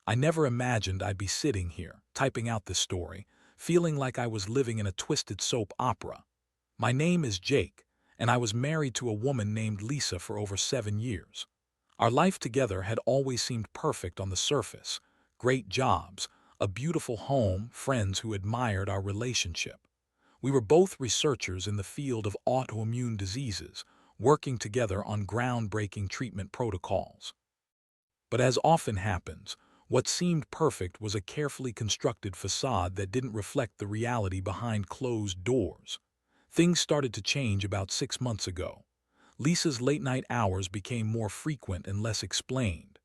I never imagined I'd be sitting here, typing out this story, feeling like I was living in a twisted soap opera. My name is Jake, and I was married to a woman named Lisa for over 7 years. Our life together had always seemed perfect on the surface: great jobs, a beautiful home, friends who admired our relationship. We were both researchers in the field of autoimmune diseases, working together on groundbreaking treatment protocols. But as often happens, what seemed perfect was a carefully constructed facade that didn't reflect the reality behind closed doors. Things started to change about 6 months ago. Lisa's late-night hours became more frequent and less explained.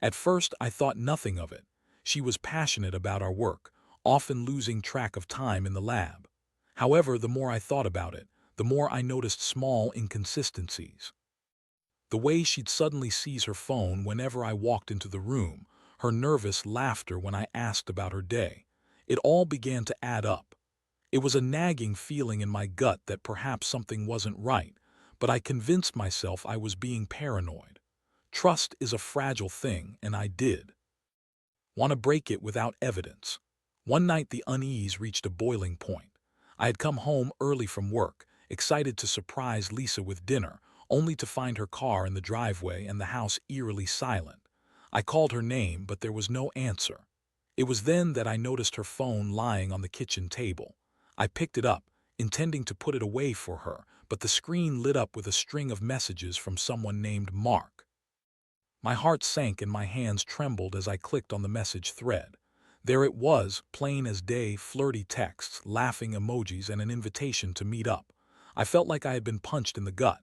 At first, I thought nothing of it. She was passionate about our work, often losing track of time in the lab. However, the more I thought about it, the more I noticed small inconsistencies. The way she'd suddenly seize her phone whenever I walked into the room, her nervous laughter when I asked about her day. It all began to add up. It was a nagging feeling in my gut that perhaps something wasn't right, but I convinced myself I was being paranoid. Trust is a fragile thing, and I did want to break it without evidence. One night the unease reached a boiling point. I had come home early from work, excited to surprise Lisa with dinner, only to find her car in the driveway and the house eerily silent. I called her name, but there was no answer. It was then that I noticed her phone lying on the kitchen table. I picked it up, intending to put it away for her, but the screen lit up with a string of messages from someone named Mark. My heart sank and my hands trembled as I clicked on the message thread. There it was, plain as day, flirty texts, laughing emojis, and an invitation to meet up. I felt like I had been punched in the gut.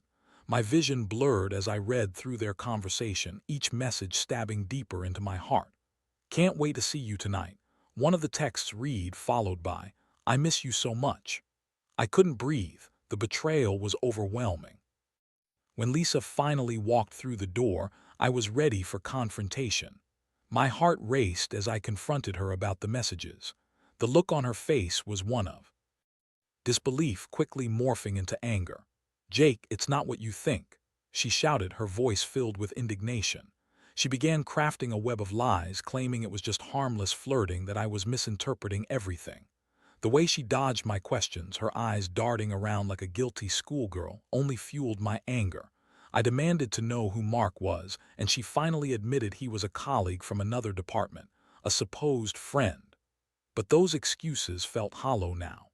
My vision blurred as I read through their conversation, each message stabbing deeper into my heart. "Can't wait to see you tonight." One of the texts read, followed by, "I miss you so much." I couldn't breathe. The betrayal was overwhelming. When Lisa finally walked through the door, I was ready for confrontation. My heart raced as I confronted her about the messages. The look on her face was one of disbelief, quickly morphing into anger. "Jake, it's not what you think," she shouted, her voice filled with indignation. She began crafting a web of lies, claiming it was just harmless flirting, that I was misinterpreting everything. The way she dodged my questions, her eyes darting around like a guilty schoolgirl, only fueled my anger. I demanded to know who Mark was, and she finally admitted he was a colleague from another department, a supposed friend. But those excuses felt hollow now.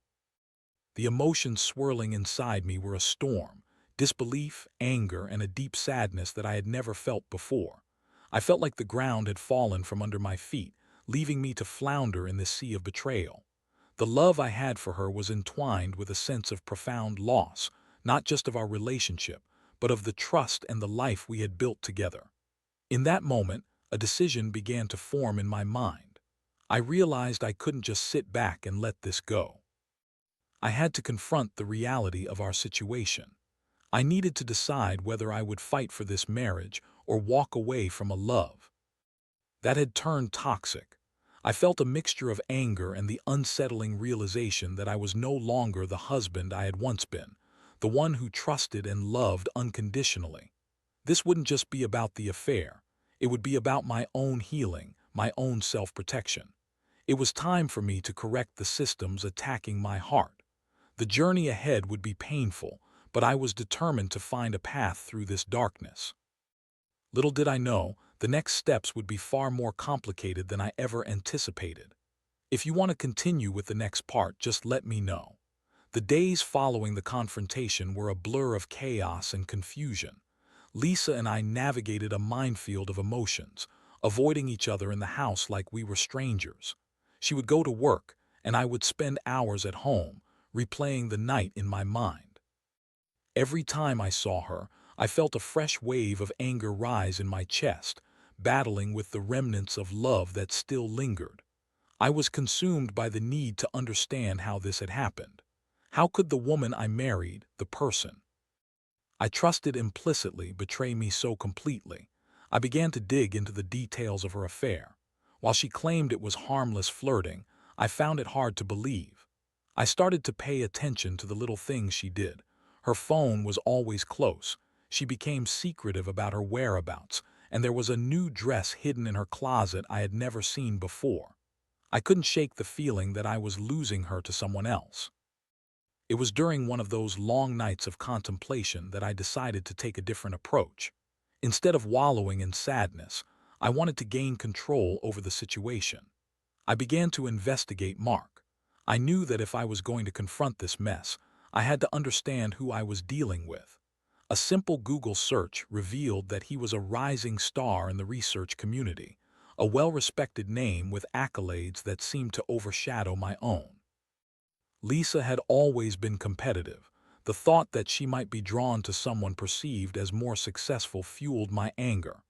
The emotions swirling inside me were a storm: disbelief, anger, and a deep sadness that I had never felt before. I felt like the ground had fallen from under my feet, leaving me to flounder in this sea of betrayal. The love I had for her was entwined with a sense of profound loss, not just of our relationship, but of the trust and the life we had built together. In that moment, a decision began to form in my mind. I realized I couldn't just sit back and let this go. I had to confront the reality of our situation. I needed to decide whether I would fight for this marriage or walk away from a love that had turned toxic. I felt a mixture of anger and the unsettling realization that I was no longer the husband I had once been, the one who trusted and loved unconditionally. This wouldn't just be about the affair. It would be about my own healing, my own self-protection. It was time for me to correct the systems attacking my heart. The journey ahead would be painful, but I was determined to find a path through this darkness. Little did I know, the next steps would be far more complicated than I ever anticipated. If you want to continue with the next part, just let me know. The days following the confrontation were a blur of chaos and confusion. Lisa and I navigated a minefield of emotions, avoiding each other in the house like we were strangers. She would go to work, and I would spend hours at home, replaying the night in my mind. Every time I saw her, I felt a fresh wave of anger rise in my chest, battling with the remnants of love that still lingered. I was consumed by the need to understand how this had happened. How could the woman I married, the person I trusted implicitly, betray me so completely? I began to dig into the details of her affair. While she claimed it was harmless flirting, I found it hard to believe. I started to pay attention to the little things she did. Her phone was always close. She became secretive about her whereabouts, and there was a new dress hidden in her closet I had never seen before. I couldn't shake the feeling that I was losing her to someone else. It was during one of those long nights of contemplation that I decided to take a different approach. Instead of wallowing in sadness, I wanted to gain control over the situation. I began to investigate Mark. I knew that if I was going to confront this mess, I had to understand who I was dealing with. A simple Google search revealed that he was a rising star in the research community, a well-respected name with accolades that seemed to overshadow my own. Lisa had always been competitive. The thought that she might be drawn to someone perceived as more successful fueled my anger.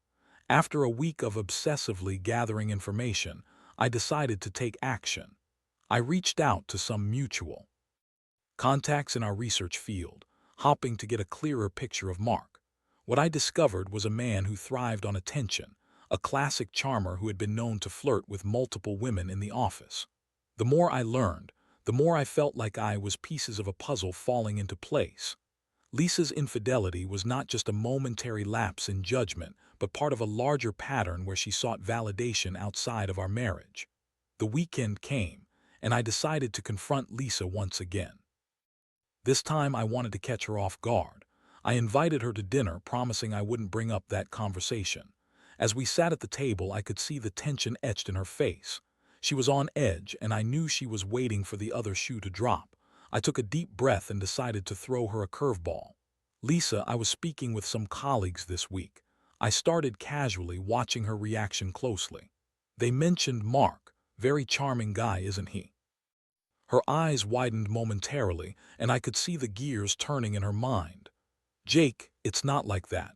After a week of obsessively gathering information, I decided to take action. I reached out to some mutual contacts in our research field, hoping to get a clearer picture of Mark. What I discovered was a man who thrived on attention, a classic charmer who had been known to flirt with multiple women in the office. The more I learned, the more I felt like I was pieces of a puzzle falling into place. Lisa's infidelity was not just a momentary lapse in judgment, but part of a larger pattern where she sought validation outside of our marriage. The weekend came, and I decided to confront Lisa once again. This time I wanted to catch her off guard. I invited her to dinner, promising I wouldn't bring up that conversation. As we sat at the table, I could see the tension etched in her face. She was on edge, and I knew she was waiting for the other shoe to drop. I took a deep breath and decided to throw her a curveball. Lisa, I was speaking with some colleagues this week. I started casually, watching her reaction closely. They mentioned Mark. Very charming guy, isn't he? Her eyes widened momentarily, and I could see the gears turning in her mind. Jake, it's not like that.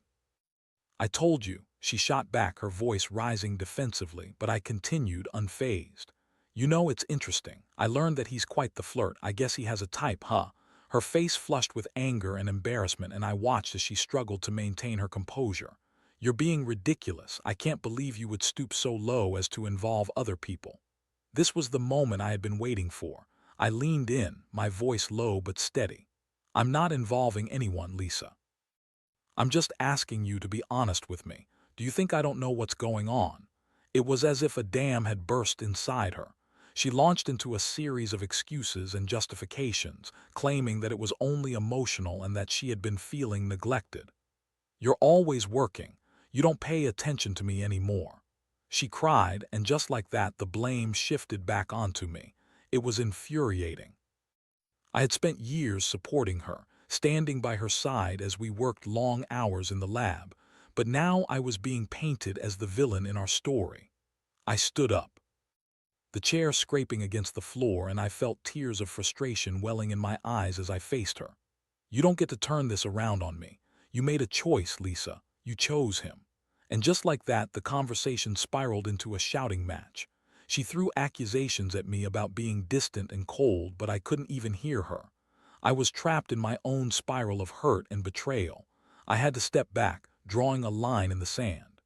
I told you, she shot back, her voice rising defensively, but I continued unfazed. You know, it's interesting. I learned that he's quite the flirt. I guess he has a type, huh? Her face flushed with anger and embarrassment, and I watched as she struggled to maintain her composure. You're being ridiculous. I can't believe you would stoop so low as to involve other people. This was the moment I had been waiting for. I leaned in, my voice low but steady. I'm not involving anyone, Lisa. I'm just asking you to be honest with me. Do you think I don't know what's going on? It was as if a dam had burst inside her. She launched into a series of excuses and justifications, claiming that it was only emotional and that she had been feeling neglected. You're always working. You don't pay attention to me anymore. She cried, and just like that, the blame shifted back onto me. It was infuriating. I had spent years supporting her, standing by her side as we worked long hours in the lab, but now I was being painted as the villain in our story. I stood up, the chair scraping against the floor, and I felt tears of frustration welling in my eyes as I faced her. You don't get to turn this around on me. You made a choice, Lisa. You chose him. And just like that, the conversation spiraled into a shouting match. She threw accusations at me about being distant and cold, but I couldn't even hear her. I was trapped in my own spiral of hurt and betrayal. I had to step back, drawing a line in the sand.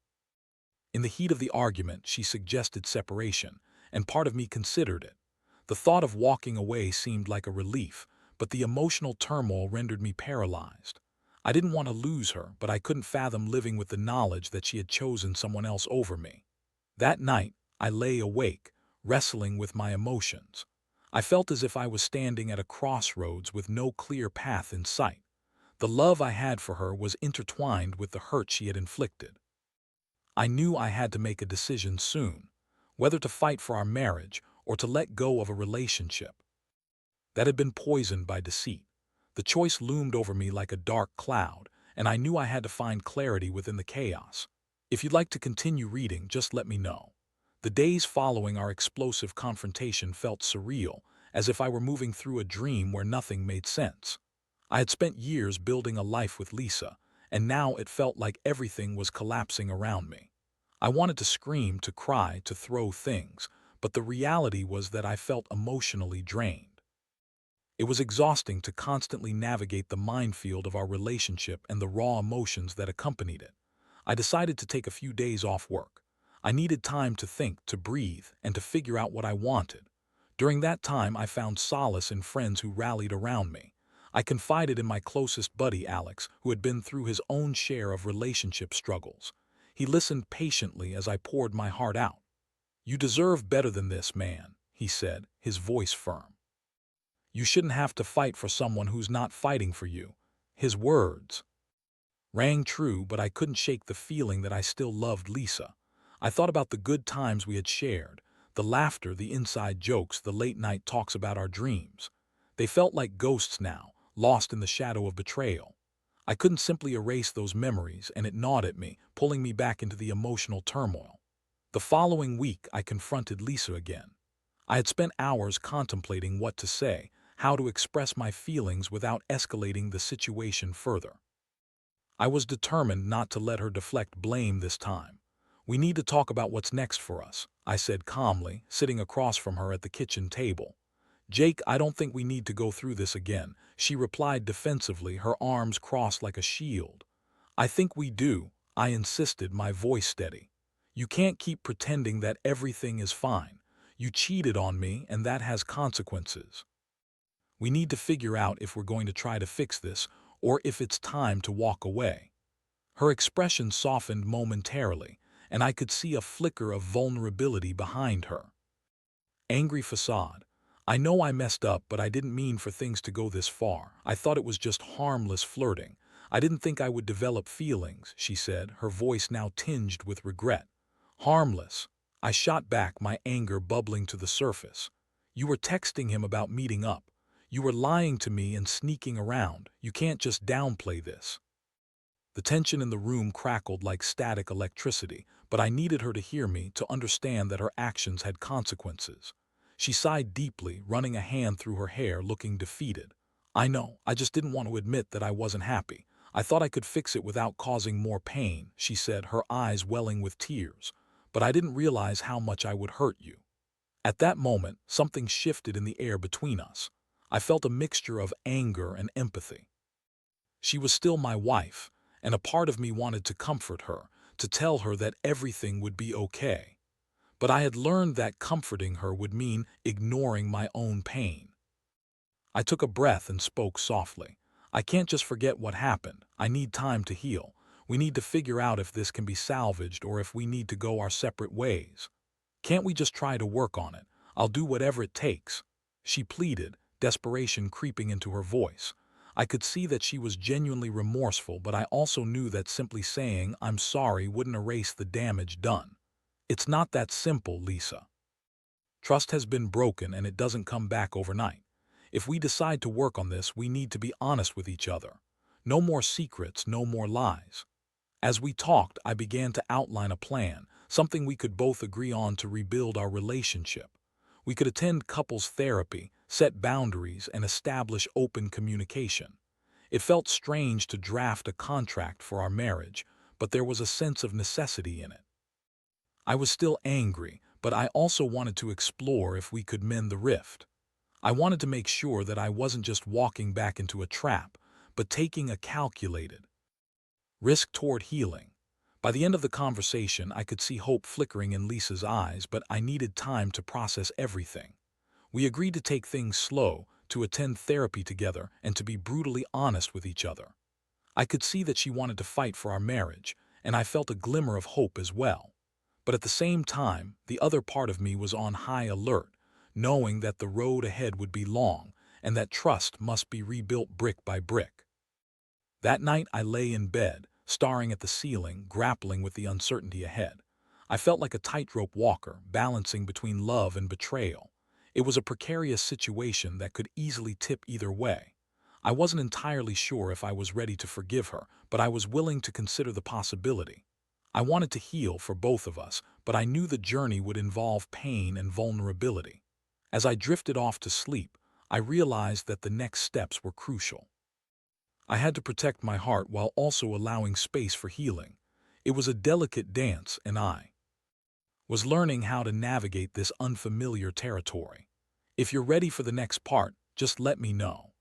In the heat of the argument, she suggested separation, and part of me considered it. The thought of walking away seemed like a relief, but the emotional turmoil rendered me paralyzed. I didn't want to lose her, but I couldn't fathom living with the knowledge that she had chosen someone else over me. That night, I lay awake, wrestling with my emotions. I felt as if I was standing at a crossroads with no clear path in sight. The love I had for her was intertwined with the hurt she had inflicted. I knew I had to make a decision soon, whether to fight for our marriage or to let go of a relationship that had been poisoned by deceit. The choice loomed over me like a dark cloud, and I knew I had to find clarity within the chaos. If you'd like to continue reading, just let me know. The days following our explosive confrontation felt surreal, as if I were moving through a dream where nothing made sense. I had spent years building a life with Lisa, and now it felt like everything was collapsing around me. I wanted to scream, to cry, to throw things, but the reality was that I felt emotionally drained. It was exhausting to constantly navigate the minefield of our relationship and the raw emotions that accompanied it. I decided to take a few days off work. I needed time to think, to breathe, and to figure out what I wanted. During that time, I found solace in friends who rallied around me. I confided in my closest buddy, Alex, who had been through his own share of relationship struggles. He listened patiently as I poured my heart out. "You deserve better than this, man," he said, his voice firm. "You shouldn't have to fight for someone who's not fighting for you." His words rang true, but I couldn't shake the feeling that I still loved Lisa. I thought about the good times we had shared, the laughter, the inside jokes, the late-night talks about our dreams. They felt like ghosts now, lost in the shadow of betrayal. I couldn't simply erase those memories, and it gnawed at me, pulling me back into the emotional turmoil. The following week, I confronted Lisa again. I had spent hours contemplating what to say, how to express my feelings without escalating the situation further. I was determined not to let her deflect blame this time. "We need to talk about what's next for us," I said calmly, sitting across from her at the kitchen table. "Jake, I don't think we need to go through this again," she replied defensively, her arms crossed like a shield. "I think we do," I insisted, my voice steady. "You can't keep pretending that everything is fine. You cheated on me, and that has consequences. We need to figure out if we're going to try to fix this, or if it's time to walk away." Her expression softened momentarily, and I could see a flicker of vulnerability behind her angry facade. "I know I messed up, but I didn't mean for things to go this far. I thought it was just harmless flirting. I didn't think I would develop feelings," she said, her voice now tinged with regret. "Harmless?" I shot back, my anger bubbling to the surface. "You were texting him about meeting up. You were lying to me and sneaking around. You can't just downplay this." The tension in the room crackled like static electricity, but I needed her to hear me, to understand that her actions had consequences. She sighed deeply, running a hand through her hair, looking defeated. "I know, I just didn't want to admit that I wasn't happy. I thought I could fix it without causing more pain," she said, her eyes welling with tears. "But I didn't realize how much I would hurt you." At that moment, something shifted in the air between us. I felt a mixture of anger and empathy. She was still my wife, and a part of me wanted to comfort her, to tell her that everything would be okay. But I had learned that comforting her would mean ignoring my own pain. I took a breath and spoke softly. "I can't just forget what happened. I need time to heal. We need to figure out if this can be salvaged or if we need to go our separate ways. Can't we just try to work on it? I'll do whatever it takes," she pleaded, desperation creeping into her voice. I could see that she was genuinely remorseful, but I also knew that simply saying "I'm sorry" wouldn't erase the damage done. "It's not that simple, Lisa. Trust has been broken and it doesn't come back overnight. If we decide to work on this, we need to be honest with each other. No more secrets, no more lies." As we talked, I began to outline a plan, something we could both agree on to rebuild our relationship. We could attend couples therapy, set boundaries, and establish open communication. It felt strange to draft a contract for our marriage, but there was a sense of necessity in it. I was still angry, but I also wanted to explore if we could mend the rift. I wanted to make sure that I wasn't just walking back into a trap, but taking a calculated risk toward healing. By the end of the conversation, I could see hope flickering in Lisa's eyes, but I needed time to process everything. We agreed to take things slow, to attend therapy together, and to be brutally honest with each other. I could see that she wanted to fight for our marriage, and I felt a glimmer of hope as well. But at the same time, the other part of me was on high alert, knowing that the road ahead would be long, and that trust must be rebuilt brick by brick. That night I lay in bed, staring at the ceiling, grappling with the uncertainty ahead. I felt like a tightrope walker, balancing between love and betrayal. It was a precarious situation that could easily tip either way. I wasn't entirely sure if I was ready to forgive her, but I was willing to consider the possibility. I wanted to heal for both of us, but I knew the journey would involve pain and vulnerability. As I drifted off to sleep, I realized that the next steps were crucial. I had to protect my heart while also allowing space for healing. It was a delicate dance, and I was learning how to navigate this unfamiliar territory. If you're ready for the next part, just let me know.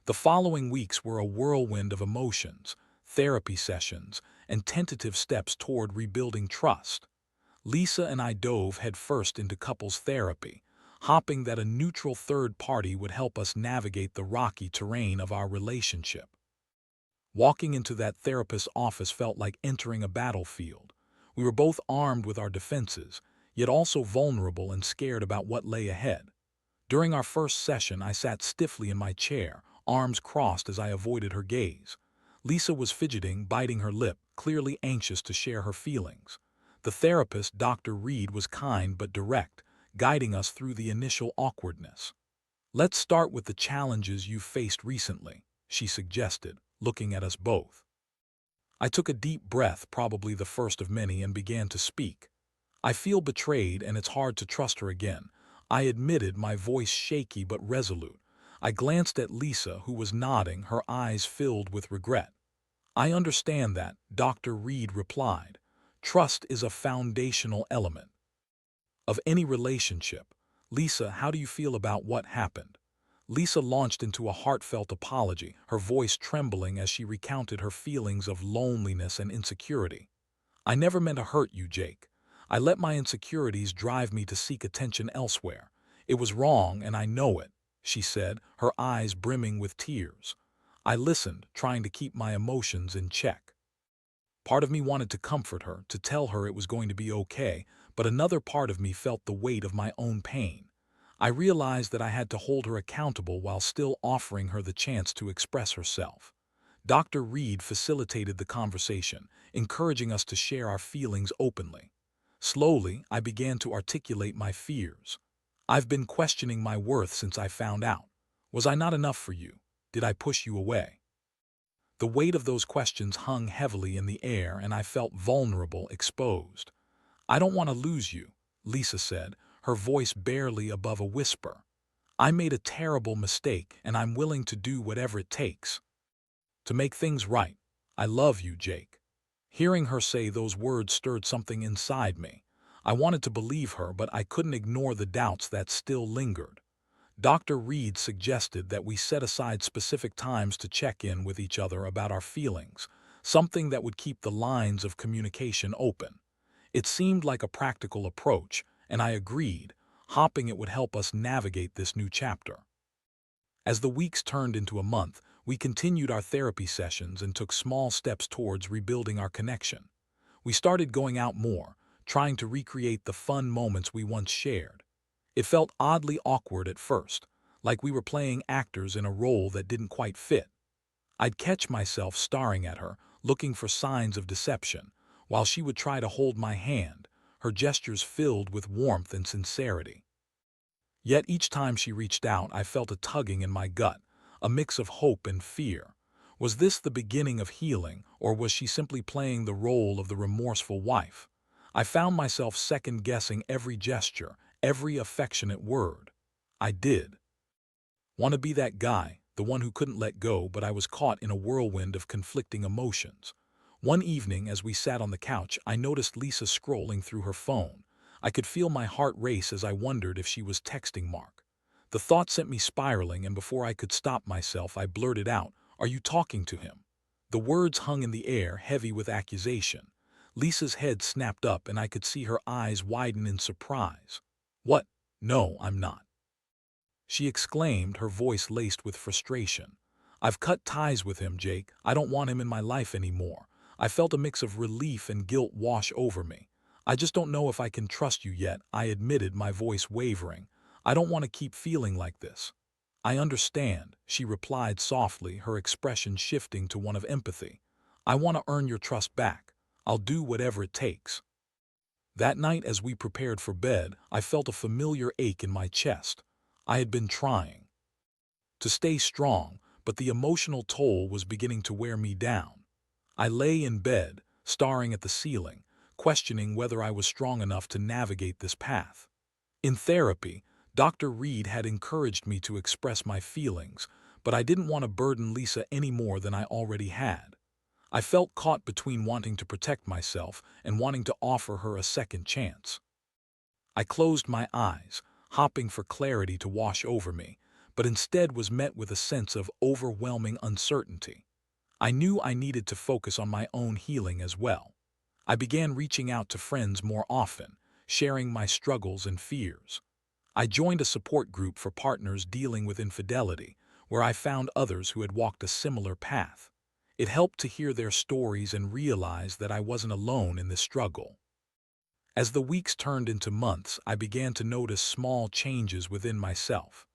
The following weeks were a whirlwind of emotions, therapy sessions, and tentative steps toward rebuilding trust. Lisa and I dove headfirst into couples therapy, hoping that a neutral third party would help us navigate the rocky terrain of our relationship. Walking into that therapist's office felt like entering a battlefield. We were both armed with our defenses, yet also vulnerable and scared about what lay ahead. During our first session, I sat stiffly in my chair, arms crossed as I avoided her gaze. Lisa was fidgeting, biting her lip, clearly anxious to share her feelings. The therapist, Dr. Reed, was kind but direct, guiding us through the initial awkwardness. "Let's start with the challenges you've faced recently," she suggested, looking at us both. I took a deep breath, probably the first of many, and began to speak. "I feel betrayed, and it's hard to trust her again," I admitted, my voice shaky but resolute. I glanced at Lisa, who was nodding, her eyes filled with regret. "I understand that," Dr. Reed replied. "Trust is a foundational element of any relationship. Lisa, how do you feel about what happened?" Lisa launched into a heartfelt apology, her voice trembling as she recounted her feelings of loneliness and insecurity. "I never meant to hurt you, Jake. I let my insecurities drive me to seek attention elsewhere. It was wrong, and I know it," she said, her eyes brimming with tears. I listened, trying to keep my emotions in check. Part of me wanted to comfort her, to tell her it was going to be okay, but another part of me felt the weight of my own pain. I realized that I had to hold her accountable while still offering her the chance to express herself. Dr. Reed facilitated the conversation, encouraging us to share our feelings openly. Slowly, I began to articulate my fears. "I've been questioning my worth since I found out. Was I not enough for you? Did I push you away?" The weight of those questions hung heavily in the air, and I felt vulnerable, exposed. "I don't want to lose you," Lisa said, her voice barely above a whisper. "I made a terrible mistake, and I'm willing to do whatever it takes to make things right. I love you, Jake." Hearing her say those words stirred something inside me. I wanted to believe her, but I couldn't ignore the doubts that still lingered. Dr. Reed suggested that we set aside specific times to check in with each other about our feelings, something that would keep the lines of communication open. It seemed like a practical approach, and I agreed, hoping it would help us navigate this new chapter. As the weeks turned into a month, we continued our therapy sessions and took small steps towards rebuilding our connection. We started going out more, trying to recreate the fun moments we once shared. It felt oddly awkward at first, like we were playing actors in a role that didn't quite fit. I'd catch myself staring at her, looking for signs of deception, while she would try to hold my hand, her gestures filled with warmth and sincerity. Yet each time she reached out, I felt a tugging in my gut, a mix of hope and fear. Was this the beginning of healing, or was she simply playing the role of the remorseful wife? I found myself second-guessing every gesture, every affectionate word. I did want to be that guy, the one who couldn't let go, but I was caught in a whirlwind of conflicting emotions. One evening, as we sat on the couch, I noticed Lisa scrolling through her phone. I could feel my heart race as I wondered if she was texting Mark. The thought sent me spiraling, and before I could stop myself, I blurted out, "Are you talking to him?" The words hung in the air, heavy with accusation. Lisa's head snapped up, and I could see her eyes widen in surprise. "What? No, I'm not," she exclaimed, her voice laced with frustration. "I've cut ties with him, Jake. I don't want him in my life anymore." I felt a mix of relief and guilt wash over me. "I just don't know if I can trust you yet," I admitted, my voice wavering. "I don't want to keep feeling like this." "I understand," she replied softly, her expression shifting to one of empathy. "I want to earn your trust back. I'll do whatever it takes." That night, as we prepared for bed, I felt a familiar ache in my chest. I had been trying to stay strong, but the emotional toll was beginning to wear me down. I lay in bed, staring at the ceiling, questioning whether I was strong enough to navigate this path. In therapy, Dr. Reed had encouraged me to express my feelings, but I didn't want to burden Lisa any more than I already had. I felt caught between wanting to protect myself and wanting to offer her a second chance. I closed my eyes, hoping for clarity to wash over me, but instead was met with a sense of overwhelming uncertainty. I knew I needed to focus on my own healing as well. I began reaching out to friends more often, sharing my struggles and fears. I joined a support group for partners dealing with infidelity, where I found others who had walked a similar path. It helped to hear their stories and realize that I wasn't alone in this struggle. As the weeks turned into months, I began to notice small changes within myself.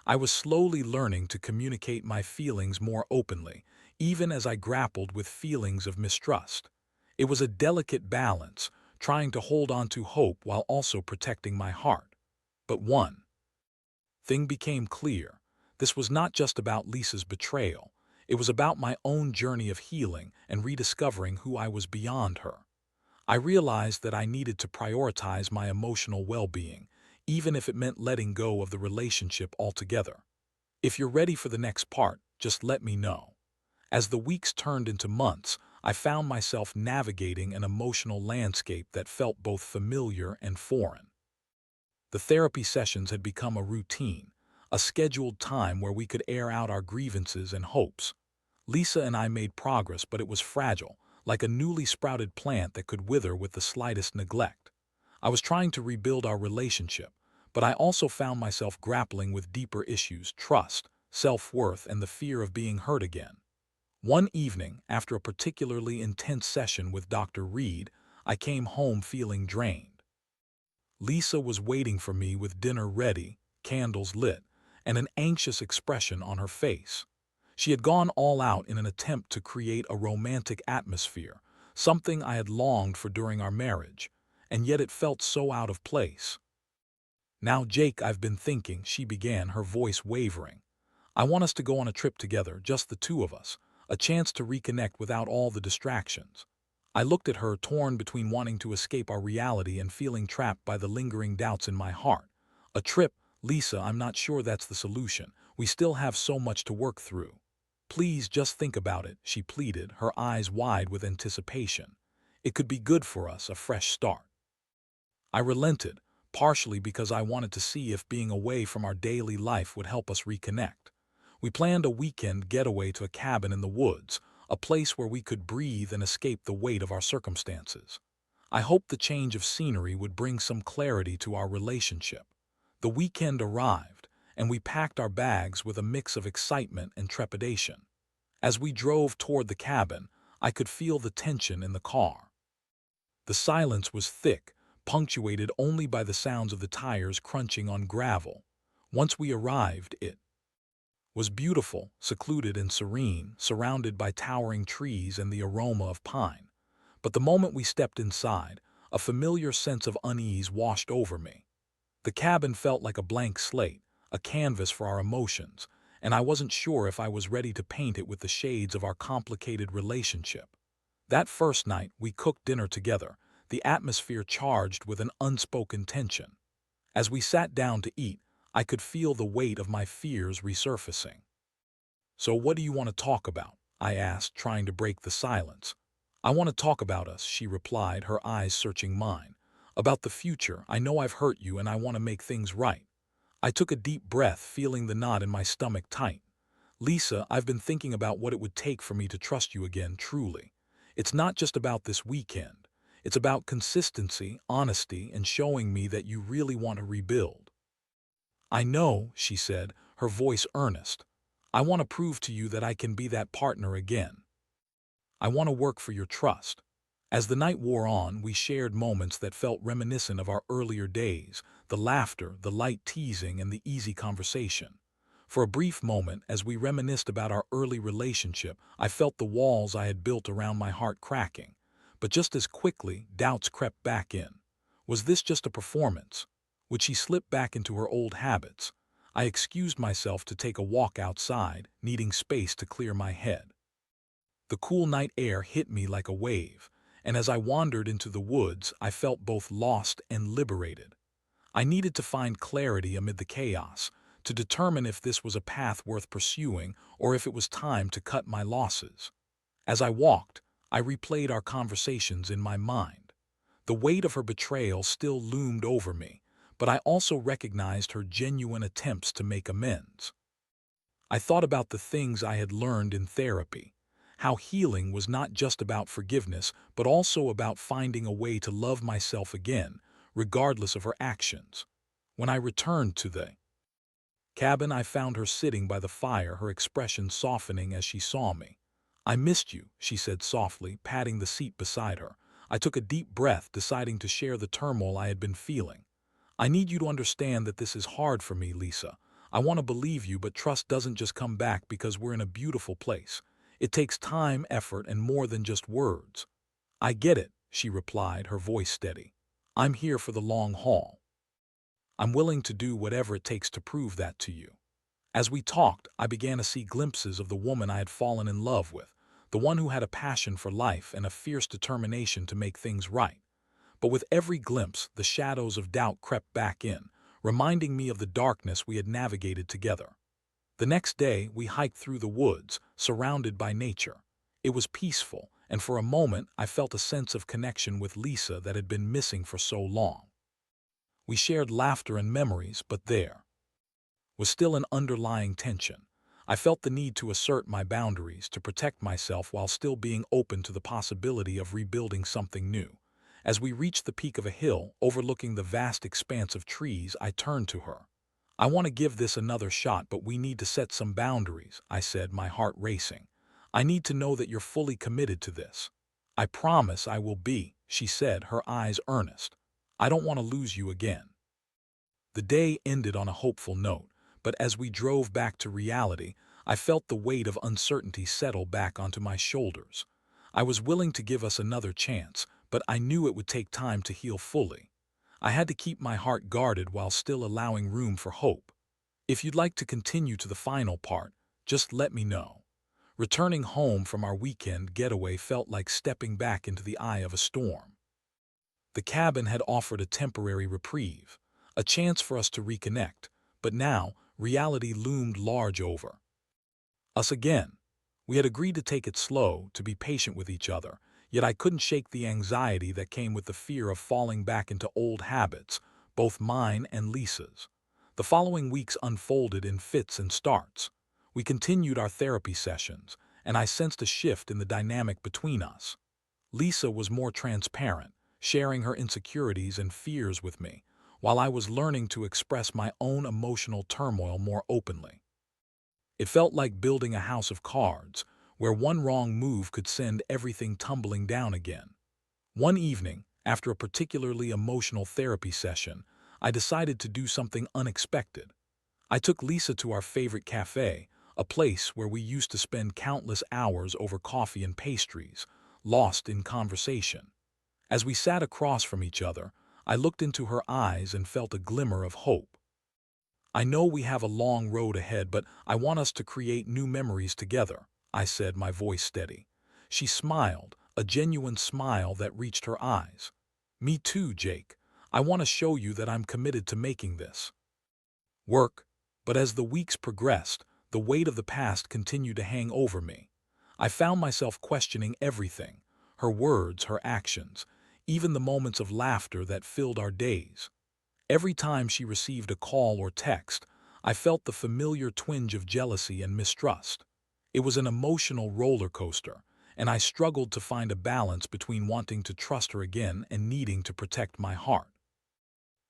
I was slowly learning to communicate my feelings more openly, even as I grappled with feelings of mistrust. It was a delicate balance, trying to hold on to hope while also protecting my heart. But one thing became clear. This was not just about Lisa's betrayal. It was about my own journey of healing and rediscovering who I was beyond her. I realized that I needed to prioritize my emotional well-being, even if it meant letting go of the relationship altogether. If you're ready for the next part, just let me know. As the weeks turned into months, I found myself navigating an emotional landscape that felt both familiar and foreign. The therapy sessions had become a routine, a scheduled time where we could air out our grievances and hopes. Lisa and I made progress, but it was fragile, like a newly sprouted plant that could wither with the slightest neglect. I was trying to rebuild our relationship, but I also found myself grappling with deeper issues: trust, self-worth, and the fear of being hurt again. One evening, after a particularly intense session with Dr. Reed, I came home feeling drained. Lisa was waiting for me with dinner ready, candles lit, and an anxious expression on her face. She had gone all out in an attempt to create a romantic atmosphere, something I had longed for during our marriage, and yet it felt so out of place. "Now, Jake, I've been thinking," she began, her voice wavering. "I want us to go on a trip together, just the two of us, a chance to reconnect without all the distractions." I looked at her, torn between wanting to escape our reality and feeling trapped by the lingering doubts in my heart. "A trip? Lisa, I'm not sure that's the solution. We still have so much to work through." "Please just think about it," she pleaded, her eyes wide with anticipation. "It could be good for us, a fresh start." I relented, partially because I wanted to see if being away from our daily life would help us reconnect. We planned a weekend getaway to a cabin in the woods, a place where we could breathe and escape the weight of our circumstances. I hoped the change of scenery would bring some clarity to our relationship. The weekend arrived, and we packed our bags with a mix of excitement and trepidation. As we drove toward the cabin, I could feel the tension in the car. The silence was thick, punctuated only by the sounds of the tires crunching on gravel. Once we arrived, it was beautiful, secluded and serene, surrounded by towering trees and the aroma of pine. But the moment we stepped inside, a familiar sense of unease washed over me. The cabin felt like a blank slate, a canvas for our emotions, and I wasn't sure if I was ready to paint it with the shades of our complicated relationship. That first night, we cooked dinner together, the atmosphere charged with an unspoken tension. As we sat down to eat, I could feel the weight of my fears resurfacing. "So what do you want to talk about?" I asked, trying to break the silence. "I want to talk about us," she replied, her eyes searching mine. "About the future. I know I've hurt you and I want to make things right." I took a deep breath, feeling the knot in my stomach tight. "Lisa, I've been thinking about what it would take for me to trust you again, truly. It's not just about this weekend. It's about consistency, honesty, and showing me that you really want to rebuild." "I know," she said, her voice earnest. "I want to prove to you that I can be that partner again. I want to work for your trust." As the night wore on, we shared moments that felt reminiscent of our earlier days, the laughter, the light teasing, and the easy conversation. For a brief moment, as we reminisced about our early relationship, I felt the walls I had built around my heart cracking. But just as quickly, doubts crept back in. Was this just a performance? Would she slip back into her old habits? I excused myself to take a walk outside, needing space to clear my head. The cool night air hit me like a wave, and as I wandered into the woods, I felt both lost and liberated. I needed to find clarity amid the chaos, to determine if this was a path worth pursuing or if it was time to cut my losses. As I walked, I replayed our conversations in my mind. The weight of her betrayal still loomed over me, but I also recognized her genuine attempts to make amends. I thought about the things I had learned in therapy, how healing was not just about forgiveness, but also about finding a way to love myself again, regardless of her actions. When I returned to the cabin, I found her sitting by the fire, her expression softening as she saw me. "I missed you," she said softly, patting the seat beside her. I took a deep breath, deciding to share the turmoil I had been feeling. I need you to understand that this is hard for me, Lisa. I want to believe you, but trust doesn't just come back because we're in a beautiful place. It takes time, effort, and more than just words. I get it, she replied, her voice steady. I'm here for the long haul. I'm willing to do whatever it takes to prove that to you. As we talked, I began to see glimpses of the woman I had fallen in love with, the one who had a passion for life and a fierce determination to make things right. But with every glimpse, the shadows of doubt crept back in, reminding me of the darkness we had navigated together. The next day, we hiked through the woods, surrounded by nature. It was peaceful, and for a moment I felt a sense of connection with Lisa that had been missing for so long. We shared laughter and memories, but there was still an underlying tension. I felt the need to assert my boundaries, to protect myself while still being open to the possibility of rebuilding something new. As we reached the peak of a hill overlooking the vast expanse of trees, I turned to her. I want to give this another shot, but we need to set some boundaries, I said, my heart racing. I need to know that you're fully committed to this. I promise I will be, she said, her eyes earnest. I don't want to lose you again. The day ended on a hopeful note, but as we drove back to reality, I felt the weight of uncertainty settle back onto my shoulders. I was willing to give us another chance, but I knew it would take time to heal fully. I had to keep my heart guarded while still allowing room for hope. If you'd like to continue to the final part, just let me know. Returning home from our weekend getaway felt like stepping back into the eye of a storm. The cabin had offered a temporary reprieve, a chance for us to reconnect, but now reality loomed large over us again. We had agreed to take it slow, to be patient with each other, yet I couldn't shake the anxiety that came with the fear of falling back into old habits, both mine and Lisa's. The following weeks unfolded in fits and starts. We continued our therapy sessions, and I sensed a shift in the dynamic between us. Lisa was more transparent, sharing her insecurities and fears with me, while I was learning to express my own emotional turmoil more openly. It felt like building a house of cards, where one wrong move could send everything tumbling down again. One evening, after a particularly emotional therapy session, I decided to do something unexpected. I took Lisa to our favorite cafe, a place where we used to spend countless hours over coffee and pastries, lost in conversation. As we sat across from each other, I looked into her eyes and felt a glimmer of hope. I know we have a long road ahead, but I want us to create new memories together, I said, my voice steady. She smiled, a genuine smile that reached her eyes. Me too, Jake. I want to show you that I'm committed to making this work. But as the weeks progressed, the weight of the past continued to hang over me. I found myself questioning everything, her words, her actions, even the moments of laughter that filled our days. Every time she received a call or text, I felt the familiar twinge of jealousy and mistrust. It was an emotional roller coaster, and I struggled to find a balance between wanting to trust her again and needing to protect my heart.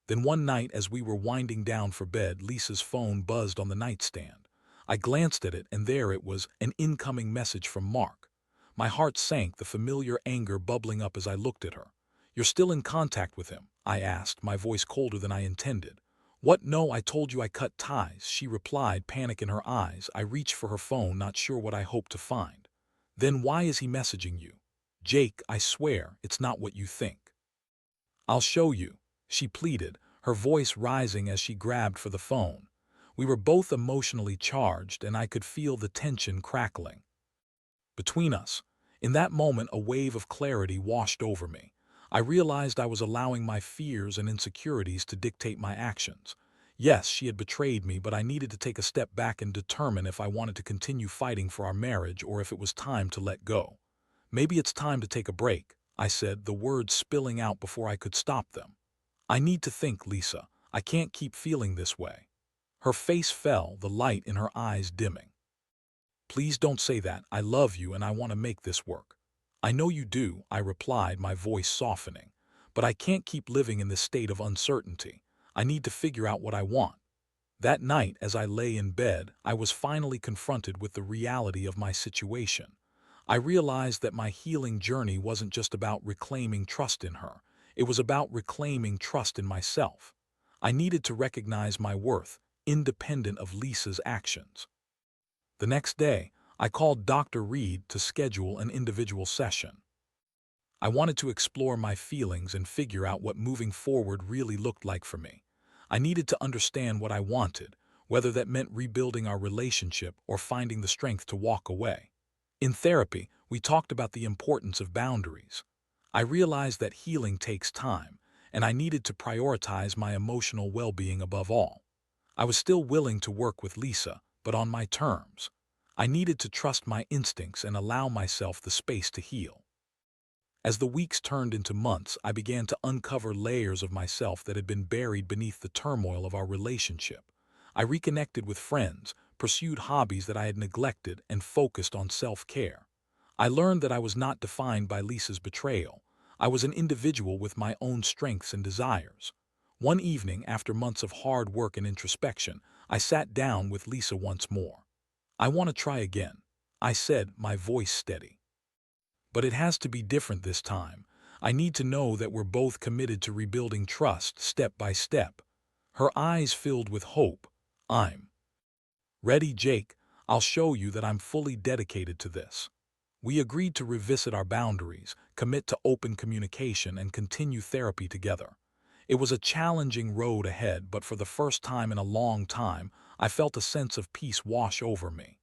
Then one night, as we were winding down for bed, Lisa's phone buzzed on the nightstand. I glanced at it, and there it was, an incoming message from Mark. My heart sank, the familiar anger bubbling up as I looked at her. "You're still in contact with him?" I asked, my voice colder than I intended. "What? No, I told you I cut ties," she replied, panic in her eyes. I reached for her phone, not sure what I hoped to find. "Then why is he messaging you?" "Jake, I swear, it's not what you think." "I'll show you," she pleaded, her voice rising as she grabbed for the phone. We were both emotionally charged, and I could feel the tension crackling between us. In that moment, a wave of clarity washed over me. I realized I was allowing my fears and insecurities to dictate my actions. Yes, she had betrayed me, but I needed to take a step back and determine if I wanted to continue fighting for our marriage or if it was time to let go. "Maybe it's time to take a break," I said, the words spilling out before I could stop them. "I need to think, Lisa. I can't keep feeling this way." Her face fell, the light in her eyes dimming. "Please don't say that. I love you and I want to make this work." "I know you do," I replied, my voice softening. "But I can't keep living in this state of uncertainty. I need to figure out what I want." That night, as I lay in bed, I was finally confronted with the reality of my situation. I realized that my healing journey wasn't just about reclaiming trust in her. It was about reclaiming trust in myself. I needed to recognize my worth, independent of Lisa's actions. The next day, I called Dr. Reed to schedule an individual session. I wanted to explore my feelings and figure out what moving forward really looked like for me. I needed to understand what I wanted, whether that meant rebuilding our relationship or finding the strength to walk away. In therapy, we talked about the importance of boundaries. I realized that healing takes time, and I needed to prioritize my emotional well-being above all. I was still willing to work with Lisa, but on my terms. I needed to trust my instincts and allow myself the space to heal. As the weeks turned into months, I began to uncover layers of myself that had been buried beneath the turmoil of our relationship. I reconnected with friends, pursued hobbies that I had neglected, and focused on self-care. I learned that I was not defined by Lisa's betrayal. I was an individual with my own strengths and desires. One evening, after months of hard work and introspection, I sat down with Lisa once more. "I want to try again," I said, my voice steady. "But it has to be different this time. I need to know that we're both committed to rebuilding trust step by step." Her eyes filled with hope. "I'm ready, Jake. I'll show you that I'm fully dedicated to this." We agreed to revisit our boundaries, commit to open communication, and continue therapy together. It was a challenging road ahead, but for the first time in a long time, I felt a sense of peace wash over me.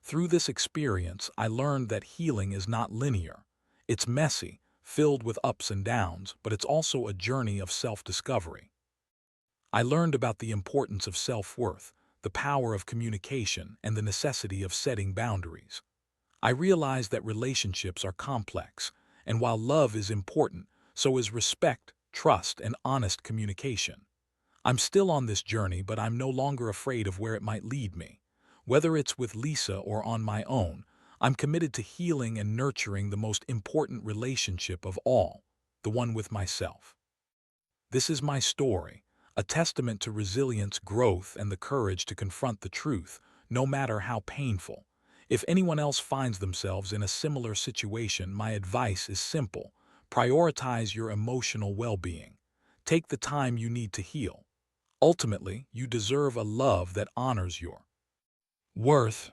Through this experience, I learned that healing is not linear. It's messy, filled with ups and downs, but it's also a journey of self-discovery. I learned about the importance of self-worth, the power of communication, and the necessity of setting boundaries. I realized that relationships are complex, and while love is important, so is respect, trust, and honest communication. I'm still on this journey, but I'm no longer afraid of where it might lead me. Whether it's with Lisa or on my own, I'm committed to healing and nurturing the most important relationship of all, the one with myself. This is my story, a testament to resilience, growth, and the courage to confront the truth, no matter how painful. If anyone else finds themselves in a similar situation, my advice is simple. Prioritize your emotional well-being. Take the time you need to heal. Ultimately, you deserve a love that honors your worth.